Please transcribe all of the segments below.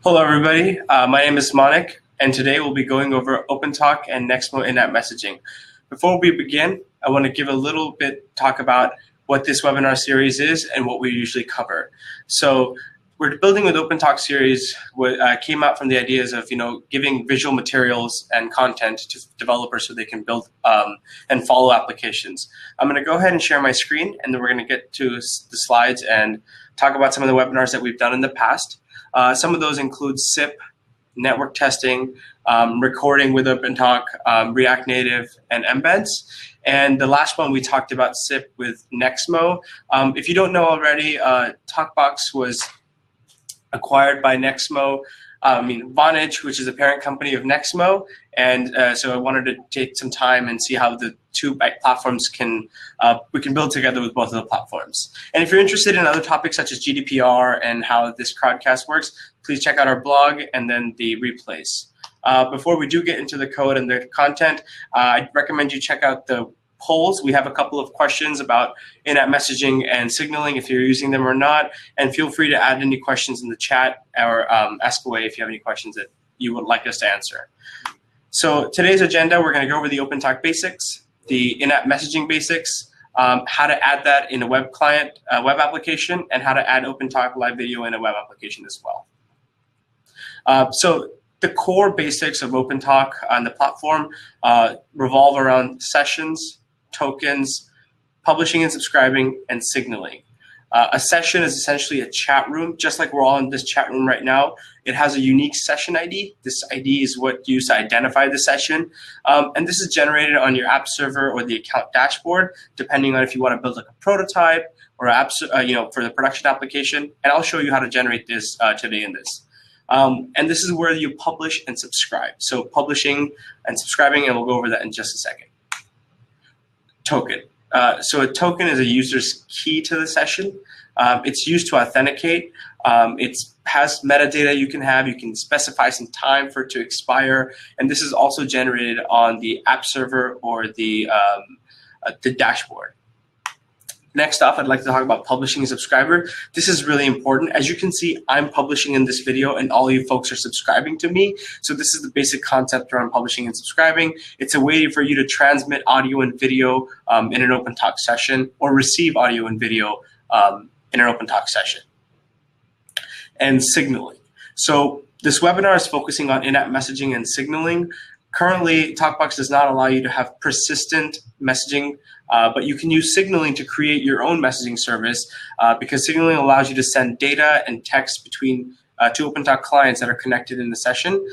Hello, everybody. My name is Monik, and today we'll be going over OpenTok and Nexmo In-App Messaging. Before we begin, I want to give a little bit talk about what this webinar series is and what we usually cover. So we're building with OpenTok series came out from the ideas of giving visual materials and content to developers so they can build and follow applications. I'm going to go ahead and share my screen, and then we're going to get to the slides and talk about some of the webinars that we've done in the past. Some of those include SIP, network testing, recording with OpenTok, React Native, and embeds. And the last one we talked about SIP with Nexmo. If you don't know already, TalkBox was acquired by Nexmo, Vonage, which is a parent company of Nexmo. And so I wanted to take some time and see how the two platforms we can build together with both of the platforms. And if you're interested in other topics such as GDPR and how this crowdcast works, please check out our blog and then the replays. Before we do get into the code and the content, I'd recommend you check out the polls. We have a couple of questions about in-app messaging and signaling, if you're using them or not, and feel free to add any questions in the chat or ask away if you have any questions that you would like us to answer. So today's agenda, we're going to go over the OpenTok basics, the in-app messaging basics, how to add that in a web client, web application, and how to add OpenTok live video in a web application as well. So the core basics of OpenTok on the platform revolve around sessions, tokens, publishing and subscribing, and signaling. A session is essentially a chat room, just like we're all in this chat room right now. It has a unique session ID. This ID is what used to identify the session. And this is generated on your app server or the account dashboard, depending on if you want to build like a prototype or apps, for the production application. And I'll show you how to generate this today in this. And this is where you publish and subscribe. So publishing and subscribing, and we'll go over that in just a second. Token. So a token is a user's key to the session. It's used to authenticate. It has metadata you can have. You can specify some time for it to expire. And this is also generated on the app server or the dashboard. Next off, I'd like to talk about publishing a subscriber. This is really important. As you can see, I'm publishing in this video and all you folks are subscribing to me. So this is the basic concept around publishing and subscribing. It's a way for you to transmit audio and video in an OpenTok session or receive audio and video in an OpenTok session. And signaling. So this webinar is focusing on in-app messaging and signaling. Currently, TalkBox does not allow you to have persistent messaging, but you can use signaling to create your own messaging service because signaling allows you to send data and text between two OpenTok clients that are connected in the session.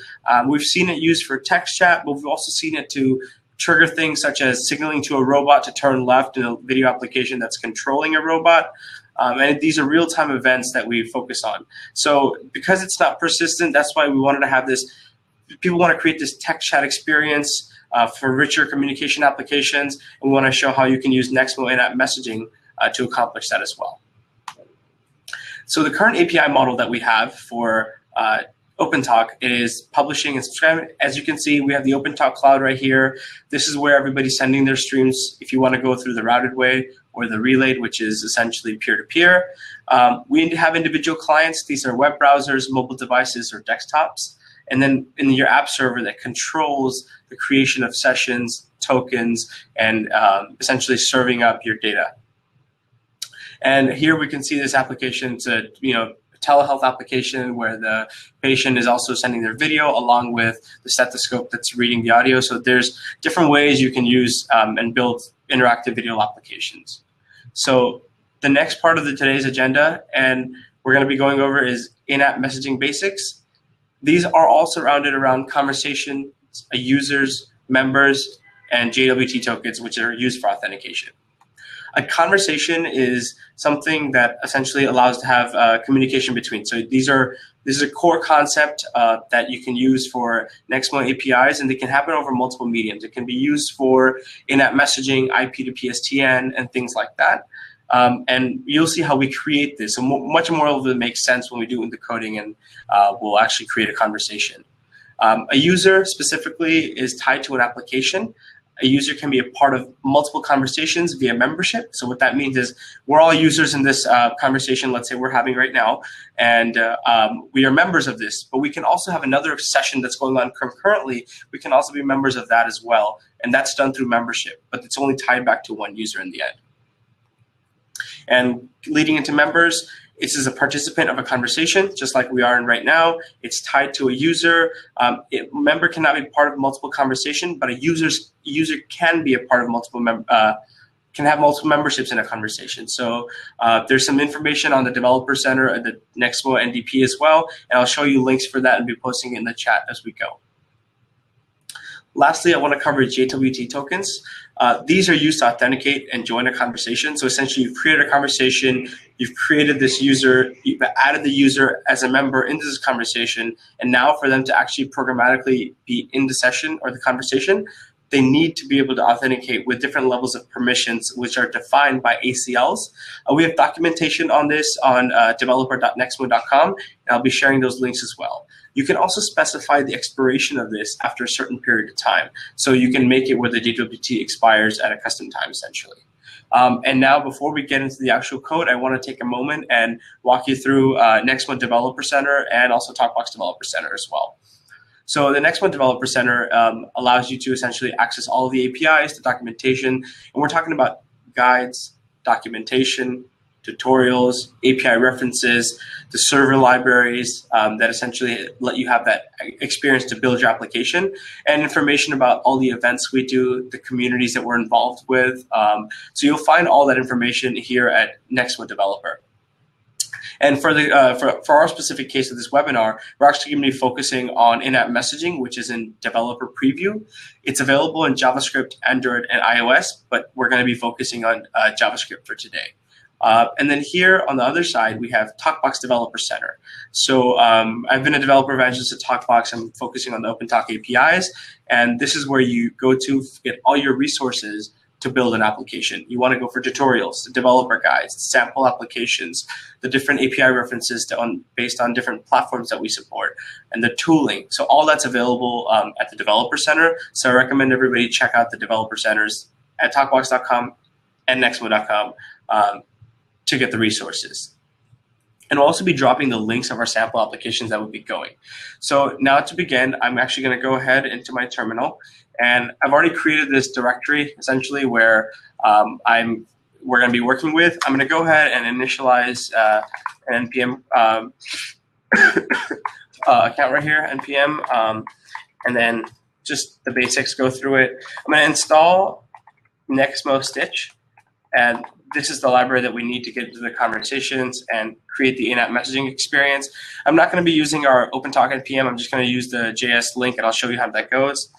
We've seen it used for text chat, but we've also seen it to trigger things such as signaling to a robot to turn left in a video application that's controlling a robot. And these are real-time events that we focus on. So because it's not persistent, that's why we wanted to have this. People want to create this text chat experience for richer communication applications, and we want to show how you can use Nexmo In-App Messaging to accomplish that as well. So the current API model that we have for OpenTok is publishing and subscribing. As you can see, we have the OpenTok cloud right here. This is where everybody's sending their streams if you want to go through the routed way or the relayed, which is essentially peer-to-peer. We have individual clients. These are web browsers, mobile devices, or desktops. And then in your app server that controls the creation of sessions, tokens, and essentially serving up your data. And here we can see this application. It's a telehealth application where the patient is also sending their video along with the stethoscope that's reading the audio. So there's different ways you can use and build interactive video applications. So the next part of today's agenda, and we're going to be going over, is in-app messaging basics. These are all surrounded around conversations, users, members, and JWT tokens, which are used for authentication. A conversation is something that essentially allows to have communication between. So this is a core concept that you can use for Nexmo APIs, and they can happen over multiple mediums. It can be used for in-app messaging, IP to PSTN, and things like that. And you'll see how we create this. So much more of it makes sense when we do it in the coding, and we'll actually create a conversation. A user specifically is tied to an application. a user can be a part of multiple conversations via membership. So what that means is we're all users in this conversation, let's say we're having right now, and we are members of this, but we can also have another session that's going on concurrently. We can also be members of that as well, and that's done through membership, but it's only tied back to one user in the end. And leading into members, this is a participant of a conversation, just like we are in right now. It's tied to a user. Member cannot be part of multiple conversation, but a user can be a part of multiple can have multiple memberships in a conversation. So there's some information on the Developer Center and the Nexmo NDP as well, and I'll show you links for that and be posting it in the chat as we go. Lastly, I want to cover JWT tokens. These are used to authenticate and join a conversation. So essentially, you've created a conversation, you've created this user, you've added the user as a member into this conversation, and now for them to actually programmatically be in the session or the conversation, they need to be able to authenticate with different levels of permissions, which are defined by ACLs. We have documentation on this on developer.nexmo.com, and I'll be sharing those links as well. You can also specify the expiration of this after a certain period of time. So you can make it where the JWT expires at a custom time, essentially. And now, before we get into the actual code, I want to take a moment and walk you through Nexmo Developer Center and also TalkBox Developer Center as well. So the Nexmo Developer Center allows you to essentially access all of the APIs, the documentation, and we're talking about guides, documentation, tutorials, API references, the server libraries that essentially let you have that experience to build your application, and information about all the events we do, the communities that we're involved with. So you'll find all that information here at Nexmo Developer. And for our specific case of this webinar, we're actually going to be focusing on in-app messaging, which is in developer preview. It's available in JavaScript, Android, and iOS, but we're going to be focusing on JavaScript for today. And then here on the other side, we have TalkBox Developer Center. So I've been a developer evangelist at TalkBox. I'm focusing on the OpenTok APIs, and this is where you go to get all your resources to build an application. You want to go for tutorials, developer guides, sample applications, the different API references based on different platforms that we support, and the tooling. So all that's available at the Developer Center. So I recommend everybody check out the Developer Centers at talkbox.com and nexmo.com to get the resources. And we'll also be dropping the links of our sample applications that will be going. So now to begin, I'm actually going to go ahead into my terminal. And I've already created this directory, essentially, where we're going to be working with. I'm going to go ahead and initialize an NPM account right here, NPM, and then just the basics, go through it. I'm going to install Nexmo Stitch, and this is the library that we need to get into the conversations and create the in-app messaging experience. I'm not going to be using our OpenTok NPM. I'm just going to use the JS link, and I'll show you how that goes.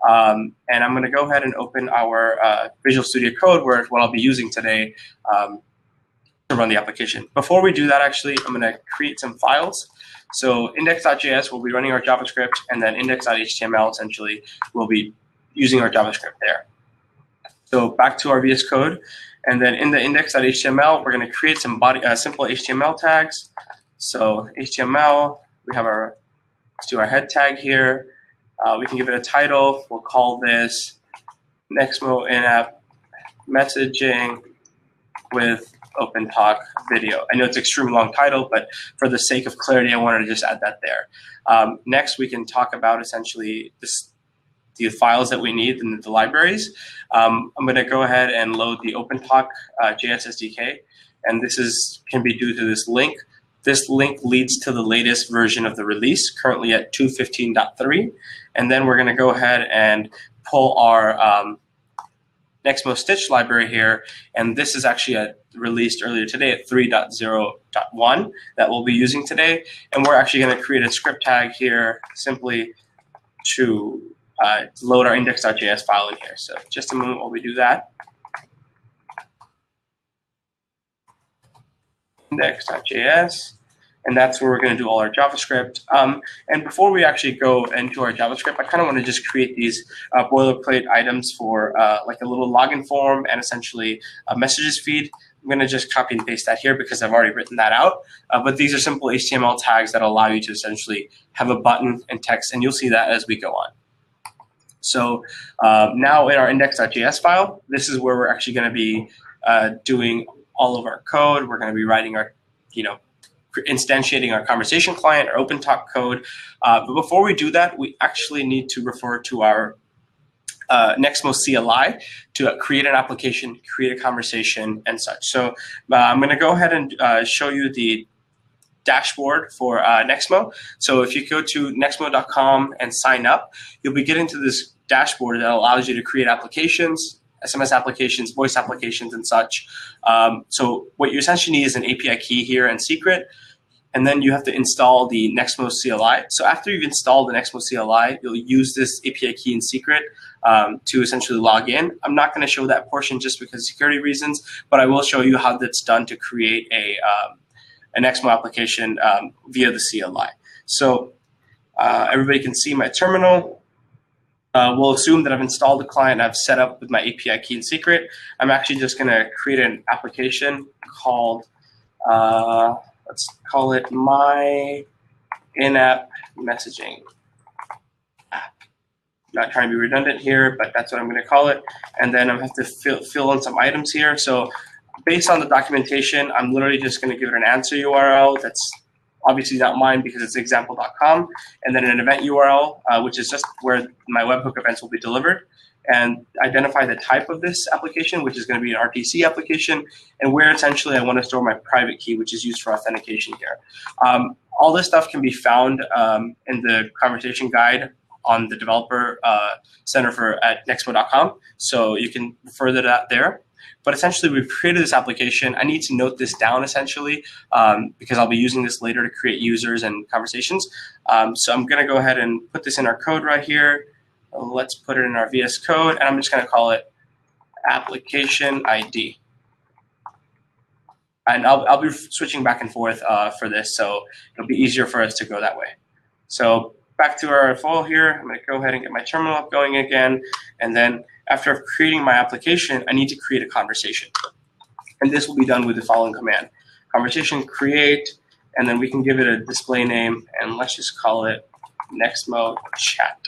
And I'm going to go ahead and open our Visual Studio Code, what I'll be using today to run the application. Before we do that, actually, I'm going to create some files. So index.js will be running our JavaScript, and then index.html, essentially, will be using our JavaScript there. So back to our VS Code. And then in the index.html, we're going to create some simple HTML tags. So HTML, let's do our head tag here. We can give it a title. We'll call this Nexmo In-App Messaging with OpenTok Video. I know it's an extremely long title, but for the sake of clarity, I wanted to just add that there. Next, we can talk about essentially the files that we need in the libraries. I'm going to go ahead and load the OpenTok JS SDK, and this can be due to this link. This link leads to the latest version of the release, currently at 2.15.3, and then we're going to go ahead and pull our Nexmo Stitch library here, and this is actually released earlier today at 3.0.1 that we'll be using today, and we're actually going to create a script tag here simply to load our index.js file in here. So just a moment while we do that. Index.js, and that's where we're going to do all our JavaScript. And before we actually go into our JavaScript, I kind of want to just create these boilerplate items for like a little login form and essentially a messages feed. I'm going to just copy and paste that here because I've already written that out. But these are simple HTML tags that allow you to essentially have a button and text, and you'll see that as we go on. So now in our index.js file, this is where we're actually going to be doing all of our code. We're going to be writing our, instantiating our conversation client, our OpenTok code. But before we do that, we actually need to refer to our Nexmo CLI to create an application, create a conversation, and such. So I'm going to go ahead and show you the dashboard for Nexmo. So if you go to nexmo.com and sign up, you'll be getting to this dashboard that allows you to create applications, SMS applications, voice applications, and such. So what you essentially need is an API key here and secret, and then you have to install the Nexmo CLI. So after you've installed the Nexmo CLI, you'll use this API key and secret to essentially log in. I'm not going to show that portion just because of security reasons, but I will show you how that's done to create an Nexmo application via the CLI. So everybody can see my terminal. We'll assume that I've installed the client, I've set up with my API key and secret. I'm actually just going to create an application called, let's call it My In-App Messaging app. Not trying to be redundant here, but that's what I'm going to call it. And then I have to fill in some items here. So based on the documentation, I'm literally just going to give it an answer URL that's obviously not mine because it's example.com, and then an event URL, which is just where my webhook events will be delivered, and identify the type of this application, which is going to be an RTC application, and where essentially I want to store my private key, which is used for authentication here. All this stuff can be found in the conversation guide on the developer center at nexmo.com, so you can refer to that there. But essentially, we've created this application. I need to note this down, essentially, because I'll be using this later to create users and conversations. So I'm going to go ahead and put this in our code right here. Let's put it in our VS Code, and I'm just going to call it application ID. And I'll be switching back and forth for this, so it'll be easier for us to go that way. So back to our file here, I'm going to go ahead and get my terminal up going again, and then after creating my application, I need to create a conversation. And this will be done with the following command. Conversation create, and then we can give it a display name, and let's just call it Nexmo Chat.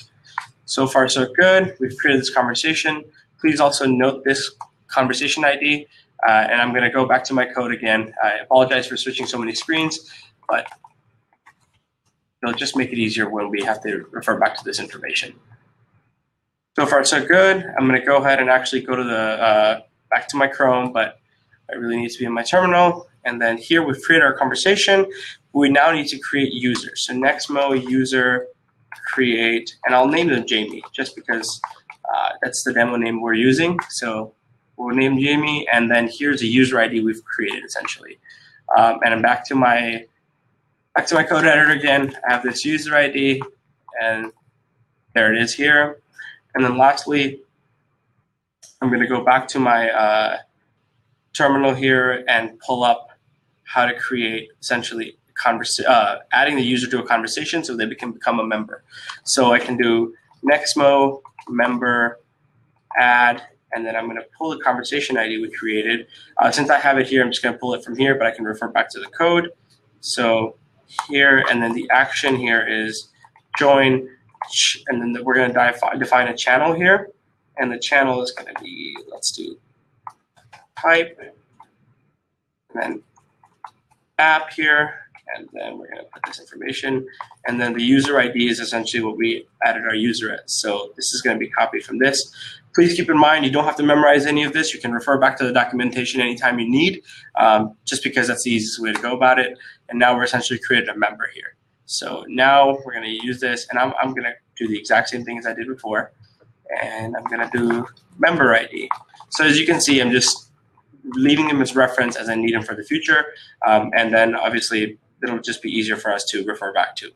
So far, so good. We've created this conversation. Please also note this conversation ID, and I'm going to go back to my code again. I apologize for switching so many screens, but it'll just make it easier when we have to refer back to this information. So far, so good. I'm going to go ahead and actually go to the back to my Chrome, but I really need to be in my terminal. And then here we've created our conversation. We now need to create users. So Nexmo user create, and I'll name them Jamie, just because that's the demo name we're using. So we'll name Jamie, and then here's a user ID we've created essentially. And I'm back to my code editor again. I have this user ID, and there it is here. And then lastly, I'm going to go back to my terminal here and pull up how to create essentially adding the user to a conversation so they can become a member. So I can do Nexmo member add, and then I'm going to pull the conversation ID we created. Since I have it here, I'm just going to pull it from here, but I can refer back to the code. So here, and then the action here is join. And then we're going to define a channel here, and the channel is going to be, let's do type, and then app here, and then we're going to put this information, and then the user ID is essentially what we added our user as. So this is going to be copied from this. Please keep in mind you don't have to memorize any of this. You can refer back to the documentation anytime you need, just because that's the easiest way to go about it. And now we're essentially created a member here. So now we're going to use this, and I'm going to do the exact same thing as I did before, and I'm going to do member ID. So as you can see, I'm just leaving them as reference as I need them for the future, and then obviously it'll just be easier for us to refer back to.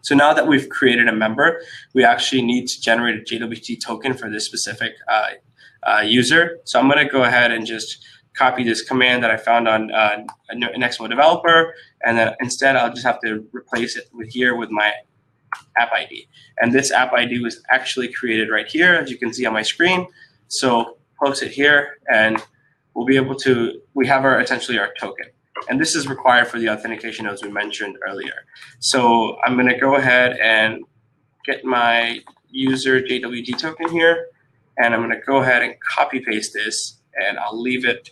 So now that we've created a member, we actually need to generate a JWT token for this specific user. So I'm going to go ahead and just copy this command that I found on Nexmo developer, and then instead I'll just have to replace it with my app ID. And this app ID was actually created right here, as you can see on my screen. So post it here, and we'll be able to, we have essentially our token. And this is required for the authentication as we mentioned earlier. So I'm going to go ahead and get my user JWT token here, and I'm going to go ahead and copy paste this, and I'll leave it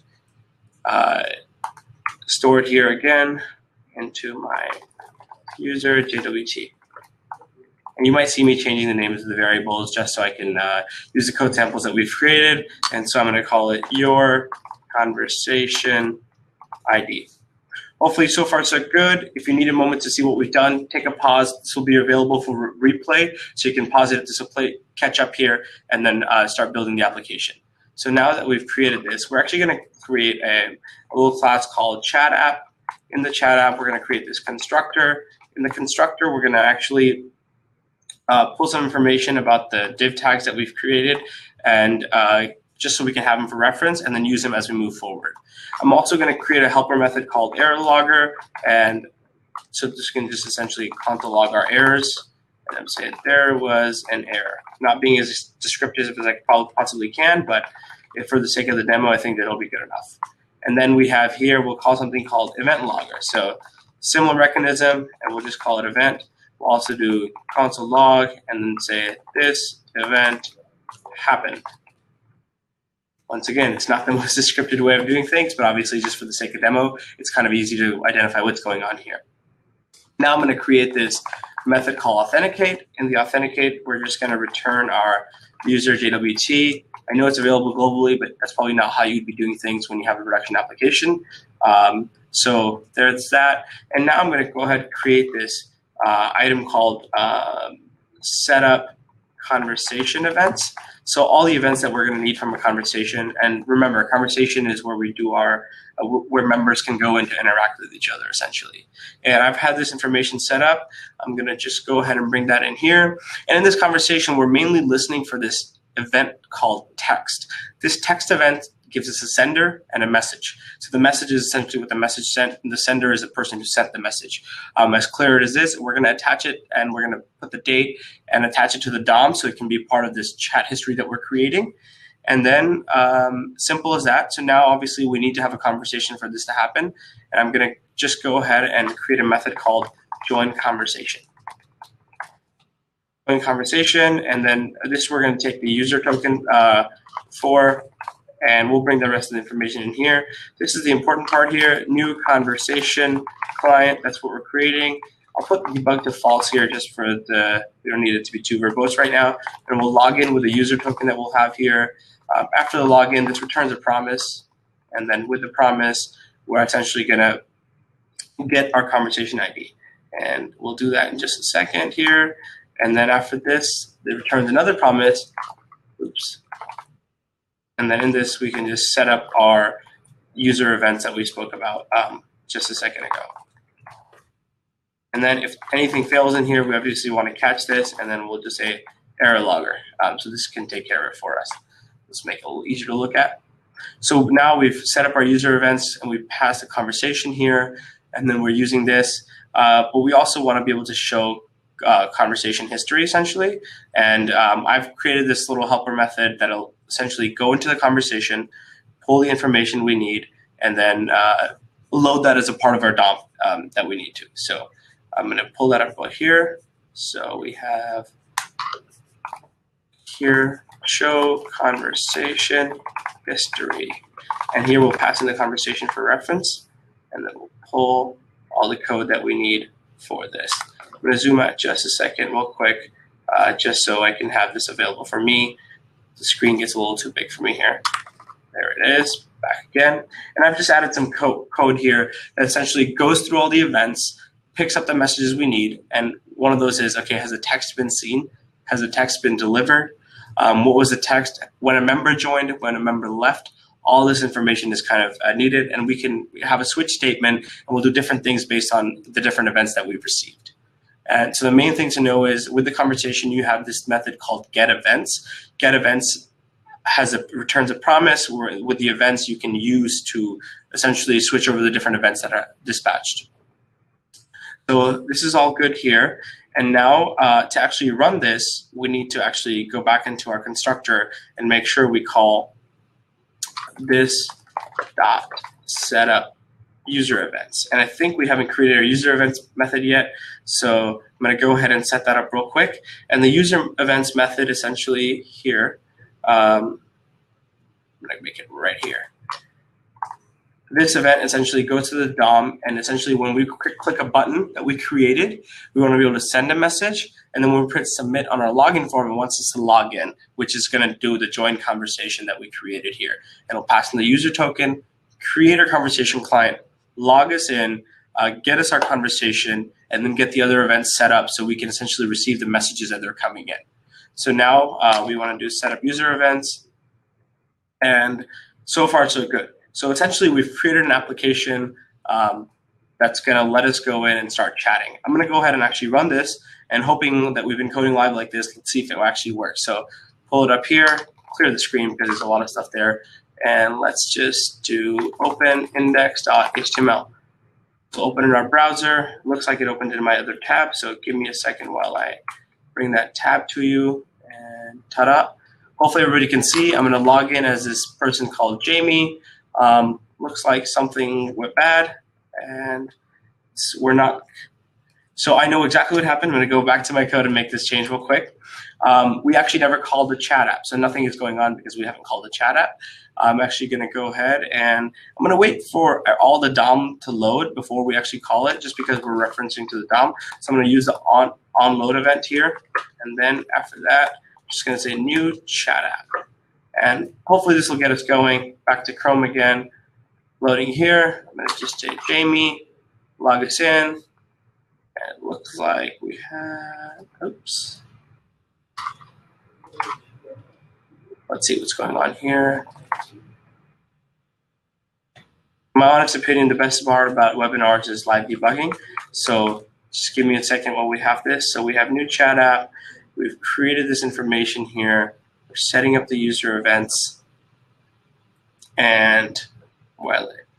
stored here again into my user JWT. And you might see me changing the names of the variables just so I can use the code samples that we've created. And so I'm going to call it your conversation ID. Hopefully so far so good. If you need a moment to see what we've done, take a pause. This will be available for replay, so you can pause it to play, catch up here, and then start building the application. So now that we've created this, we're actually going to create a little class called chat app. In the chat app, we're going to create this constructor. In the constructor, we're going to actually pull some information about the div tags that we've created, and just so we can have them for reference and then use them as we move forward. I'm also going to create a helper method called error logger, and so this can just essentially console log our errors. And I'm saying there was an error. Not being as descriptive as I possibly can, but if for the sake of the demo, I think that'll be good enough. And then we have here, we'll call something called event logger. So similar mechanism, and we'll just call it event. We'll also do console log and then say this event happened. Once again, it's not the most descriptive way of doing things, but obviously just for the sake of demo, it's kind of easy to identify what's going on here. Now I'm going to create this method called authenticate. In the authenticate, we're just going to return our user JWT. I know it's available globally, but that's probably not how you'd be doing things when you have a production application. So there's that. And now I'm going to go ahead and create this item called setup conversation events. So all the events that we're going to need from a conversation, and remember, a conversation is where we do our, where members can go in to interact with each other, essentially. And I've had this information set up. I'm going to just go ahead and bring that in here. And in this conversation, we're mainly listening for this event called text. This text event gives us a sender and a message. So the message is essentially what the message sent, and the sender is the person who sent the message. As clear as this, we're going to attach it, and we're going to put the date and attach it to the DOM so it can be part of this chat history that we're creating. And then simple as that. So now obviously we need to have a conversation for this to happen. And I'm going to just go ahead and create a method called join conversation. Join conversation, and then this we're going to take the user token for, and we'll bring the rest of the information in here. This is the important part here, new conversation client, that's what we're creating. I'll put debug to false here just for the, we don't need it to be too verbose right now. And we'll log in with the user token that we'll have here. After the login, this returns a promise. And then with the promise, we're essentially gonna get our conversation ID. And we'll do that in just a second here. And then after this, it returns another promise. Oops. And then in this, we can just set up our user events that we spoke about just a second ago. And then if anything fails in here, we obviously want to catch this, and then we'll just say error logger. So this can take care of it for us. Let's make it a little easier to look at. So now we've set up our user events, and we've passed a conversation here, and then we're using this. But we also want to be able to show conversation history, essentially. And I've created this little helper method that'll essentially go into the conversation, pull the information we need, and then load that as a part of our DOM that we need to. So I'm going to pull that up right here. So we have here, show conversation history. And here we'll pass in the conversation for reference, and then we'll pull all the code that we need for this. I'm going to zoom out just a second real quick, just so I can have this available for me. The screen gets a little too big for me here. There it is, back again. And I've just added some code here that essentially goes through all the events, picks up the messages we need, and one of those is, okay, has the text been seen? Has the text been delivered? What was the text? When a member joined, when a member left, all this information is kind of needed, and we can have a switch statement, and we'll do different things based on the different events that we've received. And so the main thing to know is with the conversation, you have this method called get events. Get events returns a promise, where with the events you can use to essentially switch over the different events that are dispatched. So this is all good here. And now to actually run this, we need to actually go back into our constructor and make sure we call this dot setup user events. And I think we haven't created our user events method yet. So I'm going to go ahead and set that up real quick. And the user events method essentially here, I'm going to make it right here. This event essentially goes to the DOM, and essentially when we click a button that we created, we want to be able to send a message, and then when we press submit on our login form, it wants us to log in, which is going to do the join conversation that we created here. And it'll pass in the user token, create our conversation client, log us in, get us our conversation, and then get the other events set up so we can essentially receive the messages that they're coming in. So now we want to do set up user events, and so far so good. So essentially, we've created an application that's going to let us go in and start chatting. I'm going to go ahead and actually run this, and hoping that we've been coding live like this, let's see if it will actually work. So pull it up here, clear the screen because there's a lot of stuff there, and let's just do open index.html. So open in our browser. Looks like it opened in my other tab, so give me a second while I bring that tab to you, and ta-da. Hopefully everybody can see. I'm going to log in as this person called Jamie. Looks like something went bad, and we're not. So I know exactly what happened. I'm going to go back to my code and make this change real quick. We actually never called the chat app, so nothing is going on because we haven't called the chat app. I'm actually going to go ahead and I'm going to wait for all the DOM to load before we actually call it, just because we're referencing to the DOM. So I'm going to use the onload event here, and then after that, I'm just going to say new chat app. And hopefully this will get us going. Back to Chrome again, loading here. I'm going to just say Jamie, log us in. And it looks like we have, oops. Let's see what's going on here. In my honest opinion, the best part about webinars is live debugging. So just give me a second while we have this. So we have new chat app. We've created this information here. We're setting up the user events, and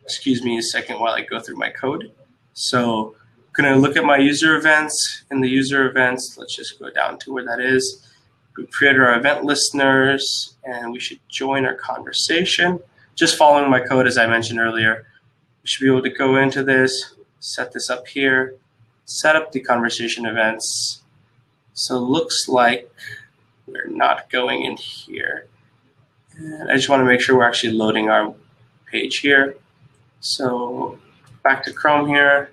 excuse me a second while I go through my code. So I'm going to look at my user events. In the user events, let's just go down to where that is. We created our event listeners, and we should join our conversation. Just following my code as I mentioned earlier. We should be able to go into this, set this up here, set up the conversation events. So it looks like we're not going in here. And I just want to make sure we're actually loading our page here. So back to Chrome here.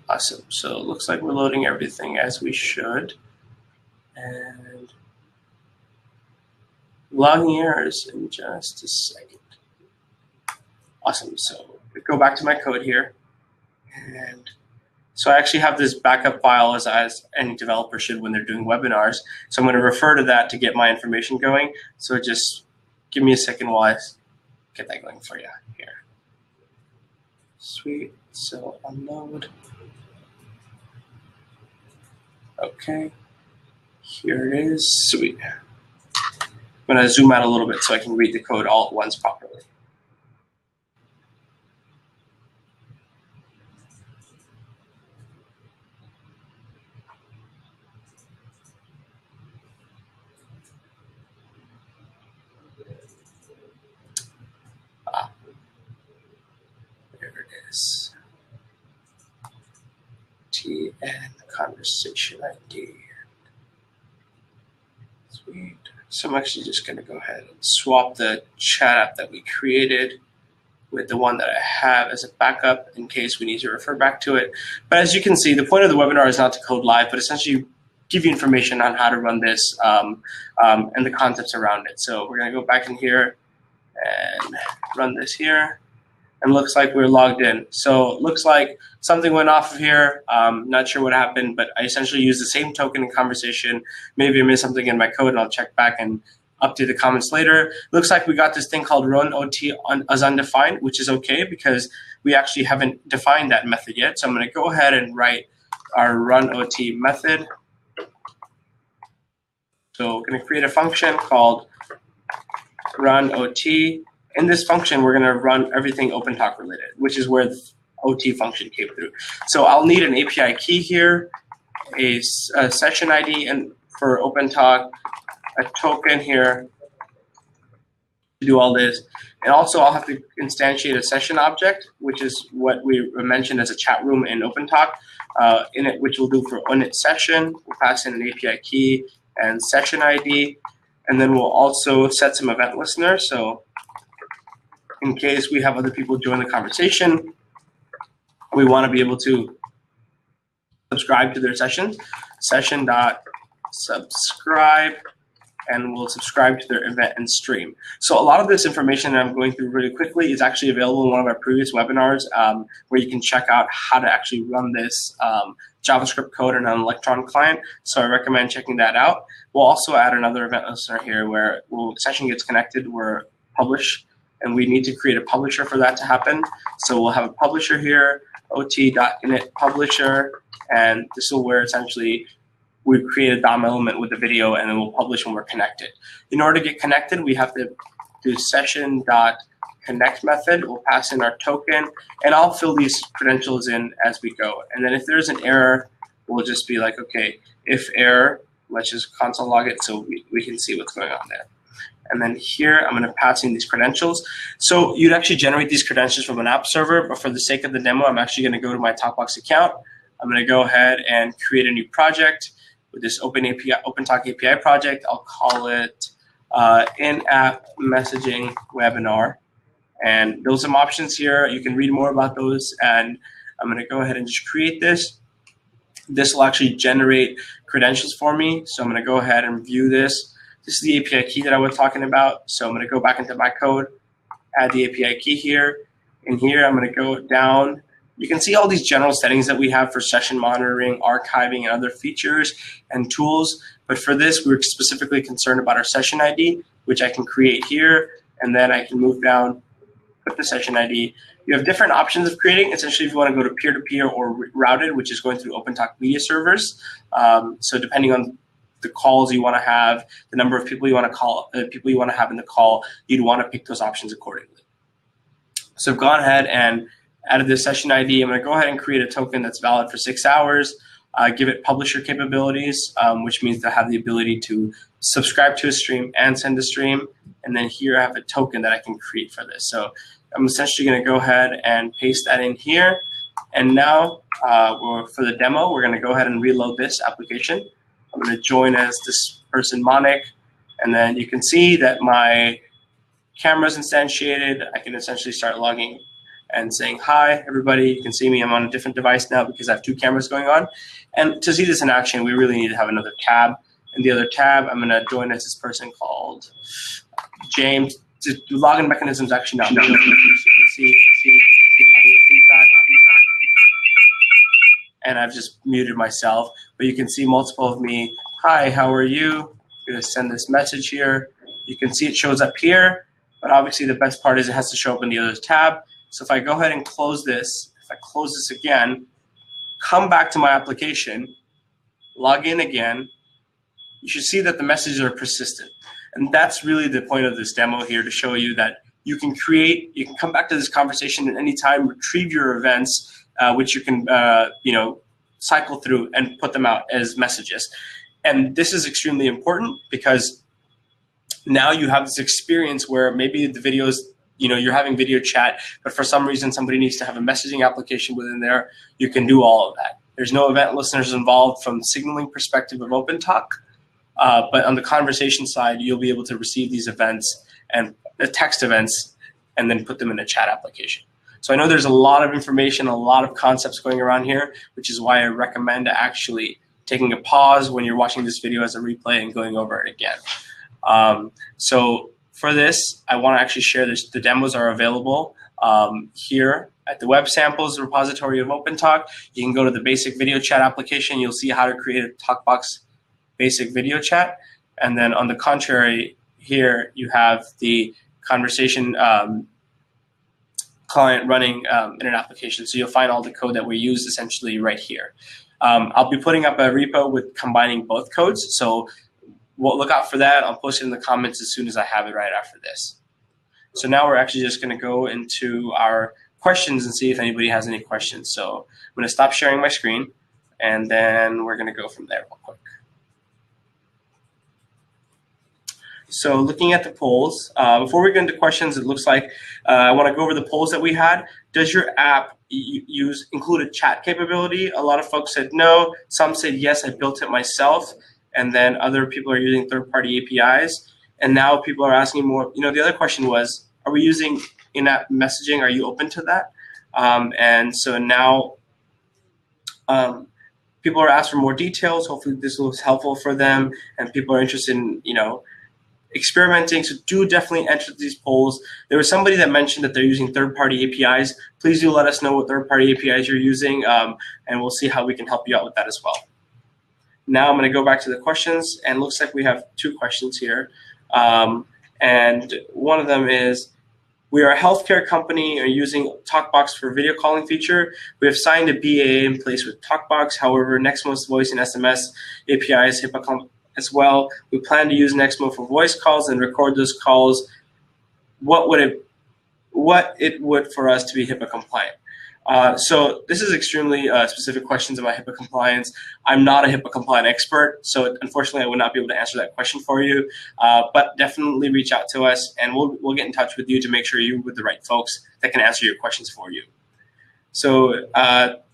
Awesome. So it looks like we're loading everything as we should. And logging errors in just a second. Awesome. So go back to my code here. And so I actually have this backup file as any developer should when they're doing webinars. So I'm going to refer to that to get my information going. So just give me a second while I get that going for you here. Sweet. So unload. Okay. Here it is. Sweet. I'm going to zoom out a little bit so I can read the code all at once properly. There it is. TN conversation ID. Sweet. So I'm actually just going to go ahead and swap the chat app that we created with the one that I have as a backup in case we need to refer back to it. But as you can see, the point of the webinar is not to code live, but essentially give you information on how to run this and the concepts around it. So we're going to go back in here and run this here. And looks like we're logged in. So it looks like something went off of here. Not sure what happened, but I essentially used the same token in conversation. Maybe I missed something in my code, and I'll check back and update the comments later. Looks like we got this thing called run OT as undefined, which is okay because we actually haven't defined that method yet. So I'm going to go ahead and write our run OT method. So we're going to create a function called run OT. In this function, we're going to run everything OpenTok related, which is where the OT function came through. So I'll need an API key here, a session ID and for OpenTok, a token here do all this. And also I'll have to instantiate a session object, which is what we mentioned as a chat room in OpenTok, in it, which we'll do for init session. We'll pass in an API key and session ID. And then we'll also set some event listeners. So in case we have other people join the conversation, we want to be able to subscribe to their sessions. Session.subscribe, and we'll subscribe to their event and stream. So a lot of this information that I'm going through really quickly is actually available in one of our previous webinars, where you can check out how to actually run this JavaScript code on an Electron client. So I recommend checking that out. We'll also add another event listener here where session gets connected, we're publish, and we need to create a publisher for that to happen. So we'll have a publisher here, ot.init publisher, and this is where essentially we create a DOM element with the video, and then we'll publish when we're connected. In order to get connected, we have to do session.connect method. We'll pass in our token, and I'll fill these credentials in as we go. And then if there's an error, we'll just be like, okay, if error, let's just console log it so we can see what's going on there. And then here, I'm going to pass in these credentials. So you'd actually generate these credentials from an app server, but for the sake of the demo, I'm actually going to go to my TalkBox account. I'm going to go ahead and create a new project with this OpenTok API project. I'll call it In-App Messaging Webinar. And there's some options here. You can read more about those. And I'm going to go ahead and just create this. This will actually generate credentials for me. So I'm going to go ahead and view this. This is the API key that I was talking about. So I'm going to go back into my code, add the API key here. And here I'm going to go down. You can see all these general settings that we have for session monitoring, archiving, and other features and tools. But for this, we're specifically concerned about our session ID, which I can create here. And then I can move down, put the session ID. You have different options of creating. Essentially, if you want to go to peer-to-peer or routed, which is going through OpenTok media servers. So depending on the calls you want to have, the number of people you want to call, people you want to have in the call, you'd want to pick those options accordingly. So I've gone ahead and added the session ID. I'm going to go ahead and create a token that's valid for 6 hours, give it publisher capabilities, which means to have the ability to subscribe to a stream and send a stream. And then here I have a token that I can create for this. So I'm essentially going to go ahead and paste that in here. And now for the demo, we're going to go ahead and reload this application. I'm going to join as this person, Monik. And then you can see that my camera's instantiated. I can essentially start logging and saying, hi, everybody. You can see me. I'm on a different device now because I have 2 cameras going on. And to see this in action, we really need to have another tab. In the other tab, I'm going to join as this person called James. The login mechanism is actually not real. You can see audio feedback. And I've just muted myself. But you can see multiple of me. Hi, how are you? I'm going to send this message here. You can see it shows up here. But obviously, the best part is it has to show up in the other tab. So if I go ahead and close this, if I close this again, come back to my application, log in again, you should see that the messages are persistent. And that's really the point of this demo here, to show you that you can come back to this conversation at any time, retrieve your events, which you can cycle through and put them out as messages. And this is extremely important because now you have this experience where maybe the videos, you're having video chat, but for some reason somebody needs to have a messaging application within there. You can do all of that. There's no event listeners involved from signaling perspective of OpenTok, but on the conversation side, you'll be able to receive these events and the text events and then put them in a chat application. So I know there's a lot of information, a lot of concepts going around here, which is why I recommend actually taking a pause when you're watching this video as a replay and going over it again. So for this, I want to actually share this. The demos are available here at the Web Samples repository of OpenTok. You can go to the basic video chat application. You'll see how to create a TalkBox basic video chat. And then on the contrary, here you have the conversation client running in an application. So you'll find all the code that we use essentially right here. I'll be putting up a repo with combining both codes. So we'll look out for that. I'll post it in the comments as soon as I have it right after this. So now we're actually just going to go into our questions and see if anybody has any questions. So I'm going to stop sharing my screen, and then we're going to go from there real quick. So looking at the polls, before we get into questions, it looks like I want to go over the polls that we had. Does your app include a chat capability? A lot of folks said no. Some said yes, I built it myself. And then other people are using third-party APIs. And now people are asking more. The other question was, are we using in-app messaging? Are you open to that? And so now people are asked for more details. Hopefully this was helpful for them, and people are interested in, experimenting. So do definitely enter these polls. There was somebody that mentioned that they're using third-party APIs. Please do let us know what third-party APIs you're using, and we'll see how we can help you out with that as well. Now I'm going to go back to the questions, and it looks like we have 2 questions here. And one of them is, we are a healthcare company and using TalkBox for video calling feature. We have signed a BAA in place with TalkBox. However, Nexmo's voice and SMS API is HIPAA as well. We plan to use Nexmo for voice calls and record those calls. What it would for us to be HIPAA compliant? So this is extremely specific questions about HIPAA compliance. I'm not a HIPAA compliant expert, so unfortunately I would not be able to answer that question for you. But definitely reach out to us, and we'll get in touch with you to make sure you're with the right folks that can answer your questions for you. So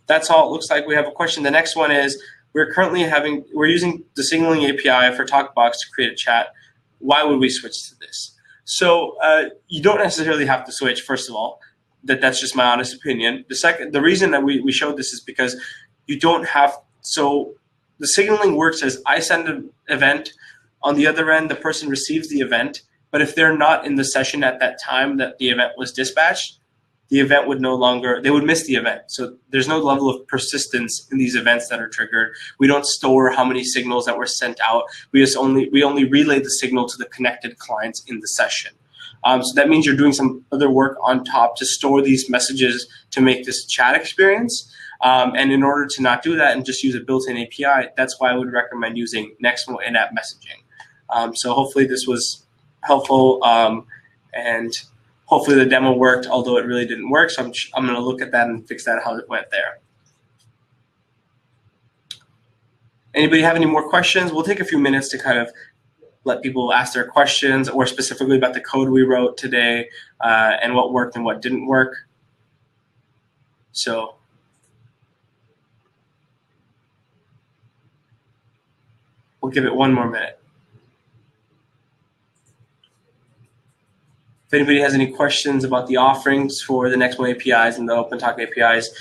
that's all it looks like. We have a question. The next one is, we're using the signaling API for TalkBox to create a chat. Why would we switch to this? So you don't necessarily have to switch, first of all. That's just my honest opinion. The reason that we showed this is because you don't have, so the signaling works as I send an event, on the other end the person receives the event, but if they're not in the session at that time that the event was dispatched, the event would they would miss the event. So there's no level of persistence in these events that are triggered. We don't store how many signals that were sent out. We only relay the signal to the connected clients in the session. So that means you're doing some other work on top to store these messages to make this chat experience. And in order to not do that and just use a built-in API, that's why I would recommend using Nexmo In-App Messaging. So hopefully this was helpful, and hopefully the demo worked, although it really didn't work. So I'm going to look at that and fix that, how it went there. Anybody have any more questions? We'll take a few minutes to kind of let people ask their questions, or specifically about the code we wrote today, and what worked and what didn't work. So we'll give it 1 more minute. If anybody has any questions about the offerings for the Nexmo APIs and the OpenTok APIs,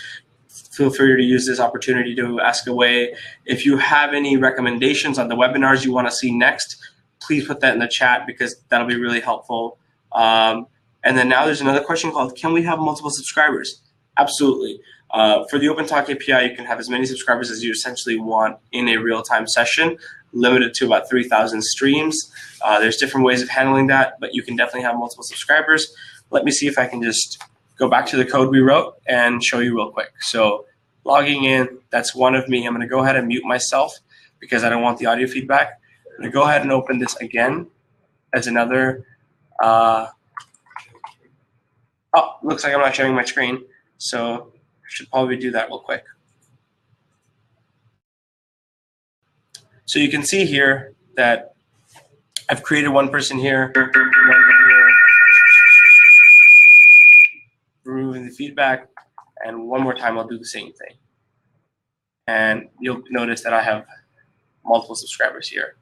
feel free to use this opportunity to ask away. If you have any recommendations on the webinars you want to see next, please put that in the chat, because that'll be really helpful. And then now there's another question called, can we have multiple subscribers? Absolutely. For the OpenTok API, you can have as many subscribers as you essentially want in a real-time session, limited to about 3,000 streams. There's different ways of handling that, but you can definitely have multiple subscribers. Let me see if I can just go back to the code we wrote and show you real quick. So logging in, that's one of me. I'm going to go ahead and mute myself because I don't want the audio feedback. I'm going to go ahead and open this again as another. Oh, looks like I'm not sharing my screen. So I should probably do that real quick. So you can see here that I've created one person here, removing the feedback, and one more time I'll do the same thing. And you'll notice that I have multiple subscribers here.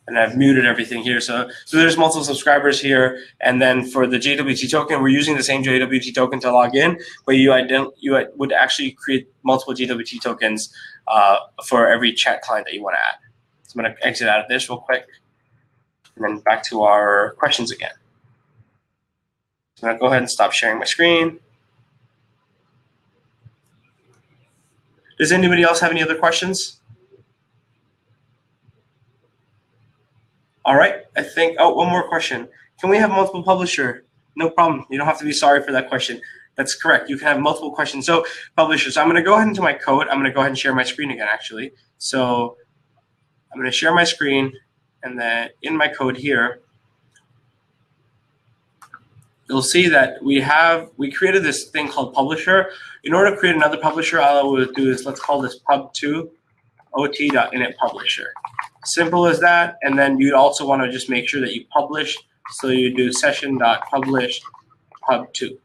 And I've muted everything here. So there's multiple subscribers here. And then for the JWT token, we're using the same JWT token to log in, but you would actually create multiple JWT tokens for every chat client that you want to add. So I'm going to exit out of this real quick, and then back to our questions again. So I'm going to go ahead and stop sharing my screen. Does anybody else have any other questions? All right, I think, oh, one more question. Can we have multiple publisher? No problem. You don't have to be sorry for that question. That's correct. You can have multiple questions. So publishers, so I'm going to go ahead into my code. I'm going to go ahead and share my screen again, actually. So I'm going to share my screen, and then in my code here, you'll see that we created this thing called publisher. In order to create another publisher, all I would do is, let's call this pub2 ot.init publisher. Simple as that. And then you'd also want to just make sure that you publish. So you do session.publish pub2.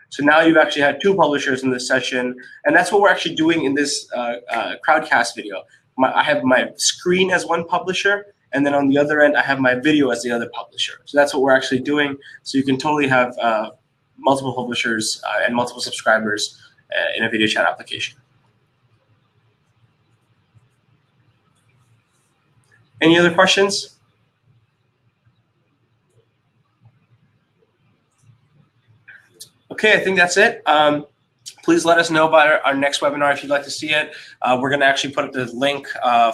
So now you've actually had two publishers in this session, and that's what we're actually doing in this crowdcast video. I have my screen as one publisher, and then on the other end, I have my video as the other publisher. So that's what we're actually doing. So you can totally have multiple publishers and multiple subscribers in a video chat application. Any other questions? Okay, I think that's it. Please let us know about our next webinar if you'd like to see it. We're going to actually put up the link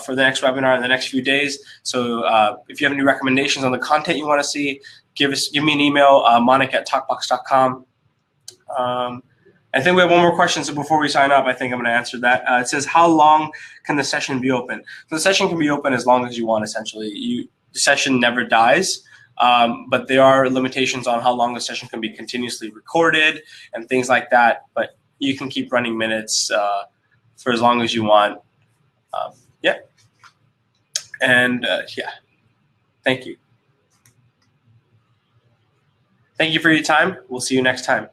for the next webinar in the next few days. So if you have any recommendations on the content you want to see, give me an email, monik@talkbox.com. I think we have one more question, so before we sign up, I think I'm going to answer that. It says, how long can the session be open? So the session can be open as long as you want, essentially. The session never dies, but there are limitations on how long the session can be continuously recorded and things like that, but you can keep running minutes for as long as you want. Yeah. And yeah, thank you. Thank you for your time. We'll see you next time.